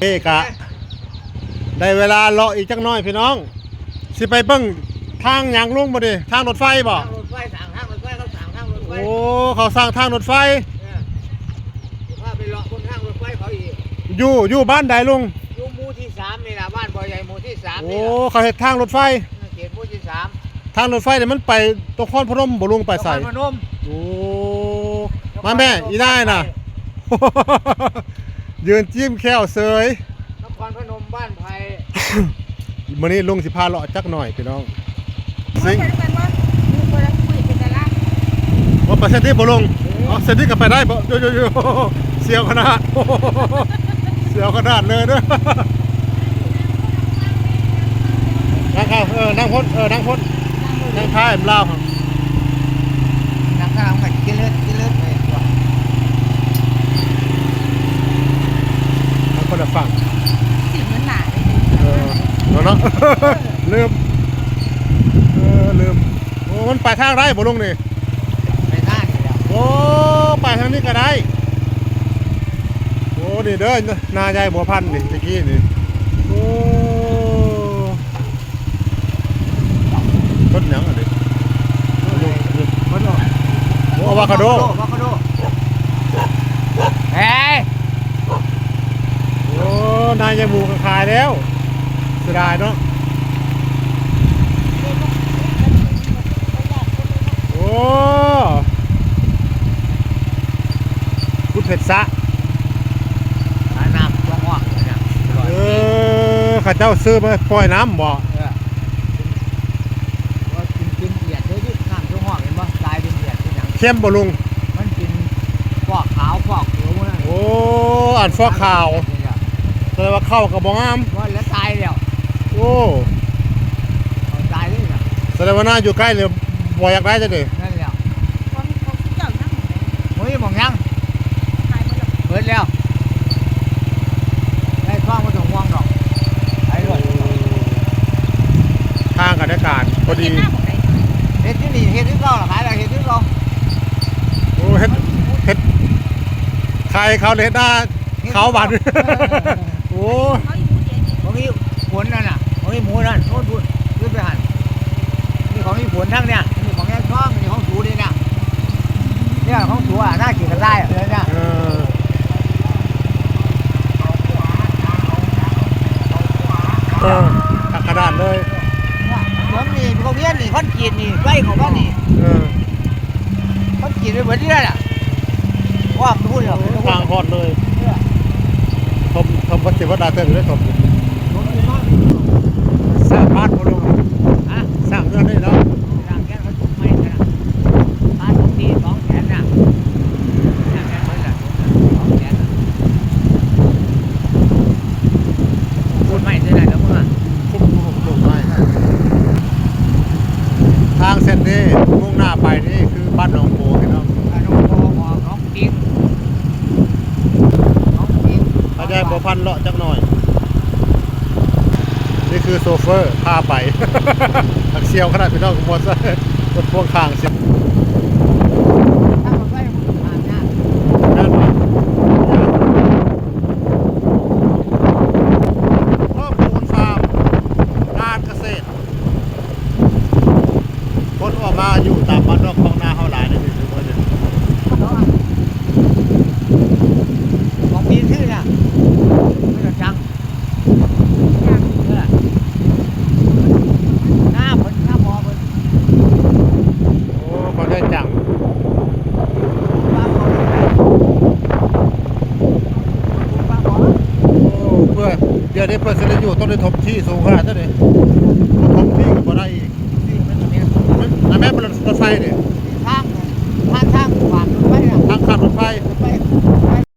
เอกะได้เวลาเลาะอีกจักหน่อยพี่น้องสิไปเบิ่งทางหยังลุงบ่ดิทางรถไฟบ่ ทางรถไฟสั่งทางรถไฟเขาสั่งทางรถไฟ โอ้เขาสร้างทางรถไฟพาไปเลาะบนทางรถไฟเขาอีกอยู่บ้านใดลุงอยู่หมู่ที่3นี่ล่ะบ้านบ่อใหญ่หมู่ที่3โอ้นี่ล่ะเขาเฮ็ดทางรถไฟเขตหมู่ที่3ทางรถไฟเนี่ยมันไปตรงนครพนมบ่ลุงไปใส่ นครพนม โอ้มาแม่อีได้น่ะ ยืนจิ้มแค้วเสย นครพนมบ้านไผ่ มื้อนี้ลุงสิพาเลาะจักหน่อยพี่น้องสิว่าไปเส้นที่บ่ลงอ๋อเส้นที่ก็ไปได้บ่อยู่เสียวขนาด เสียวขนาดเลยเด้อนั่งเข้านั่งพ้นนั่งพ้นนั่งท้ายลาวครับ นักข่าวมันกินเลือดไปตัว นั่งคนละฝั่ง สิ่งมันหนาเลย เนาะ ลืมลืมโอ้มันไปทางไรบ่ลงนี่ ไปหน้านี่แล้ว โอ้ไปทางนี้ก็ได้โอ้นี่เด้อนาใหญ่บัวพันธุ์นี่ตะกี้นี่โอ้ต้นหยังอ่ะดิ มันบอก โอ้อะโวคาโด เฮ้ย โอ้นายใหญ่หมูก็ขายแล้วเสียดายเนาะโอ้พุทธเผ็ดซะ น้ำตัวง่วงเนี่ย ข้าเจ้าซื้อมาปล่อยน้ำบ่ ก็กินเอียดด้วยที่น้ำตัวง่วงเห็นป่ะตายเป็นเอียดเป็นอย่าง เข้มบ่ลุง มันกินฟอกขาวฟอกเขียวนะ โอ้อ่านฟอกข่าวแสดงว่าเข้ากับบ่งาม ว่าแล้วตายแล้ว โอ้ ตายเลยนะ แสดงว่าน่าอยู่ใกล้เลยบ่อยากได้จังได๋ นั่นแล้ว เขาเจ้านั่ง โอ้ยมองยัง ขายมาแล้ว เปิดแล้วได้คล้องมาถึงง่วงหรอกไอ้รถ ทางกันได้การพอดี หน้าของไหน เฮ็ดที่นี่เฮ็ดที่เราหรอขายอะไรเฮ็ดที่เรา โอ้เฮ็ดใครเขาเลยได้เขาบัด โอ้ เขาอยู่เจ๊นี่ ของนี้ผลนั่นน่ะของนี้หมูนั่นโน่นพูดขึ้นไปหันนี่ของนี้ผลทั้งเนี่ยนี่ของแง่ช่องนี่ของสูนี่นะเนี่ยของสูอ่ะน่ากินกันได้เลยเนี่ย เออตักกระดาษเลย ผมนี่เขาเวียนนี่คนจีนนี่ใกล้ของบ้านนี่ เออ คนจีนไปเหมือนนี่แหละว่าพูดเหรอ ทางฮอดเลยทำวัดเทวดาเต็มเลยทำสร้างบ้านบ่ลง ฮะ สร้างเรือนได้แล้ว ร่างแกเขาจุกไม่นะบ้านของดี2 แสนน่ะร่างแกเขาจะ2 แสนพูดไม่ได้แล้วมึงอ่ะ คุ้มลงไปทางเส้นนี้มุ่งหน้าไปนี่คือบ้านหนองโพพี่น้อง น้องโตน้องปิงน้องปิง ถ้าได้บัวพันเลาะจักหน่อย นี่คือโซเฟอร์พาไป ทักเซียวขนาดพี่น้องมอเตอร์ไซค์รถพ่วงข้างเสีย ถ้ามันไม่ผ่านยาก นั่นเพิ่มพูนฟาร์มการเกษตรคนออกมาอยู่ตามบ้านนอกของนาเฮาหลายเลยถือว่าเนี่ย ของปีชื่อน่ะไม่ต้องจังหน้าผลหน้าหมอผล โอ้เขาได้จัง บ้านหมอบ้านหมอ โอ้เพื่อเดี๋ยวนี้เพื่อจะได้อยู่ต้องได้ถมที่สูงขนาดนั้นเลยถมที่ก็บ่ได้อีก ที่มันจะมี อันแม่เป็นรถไฟเนี่ย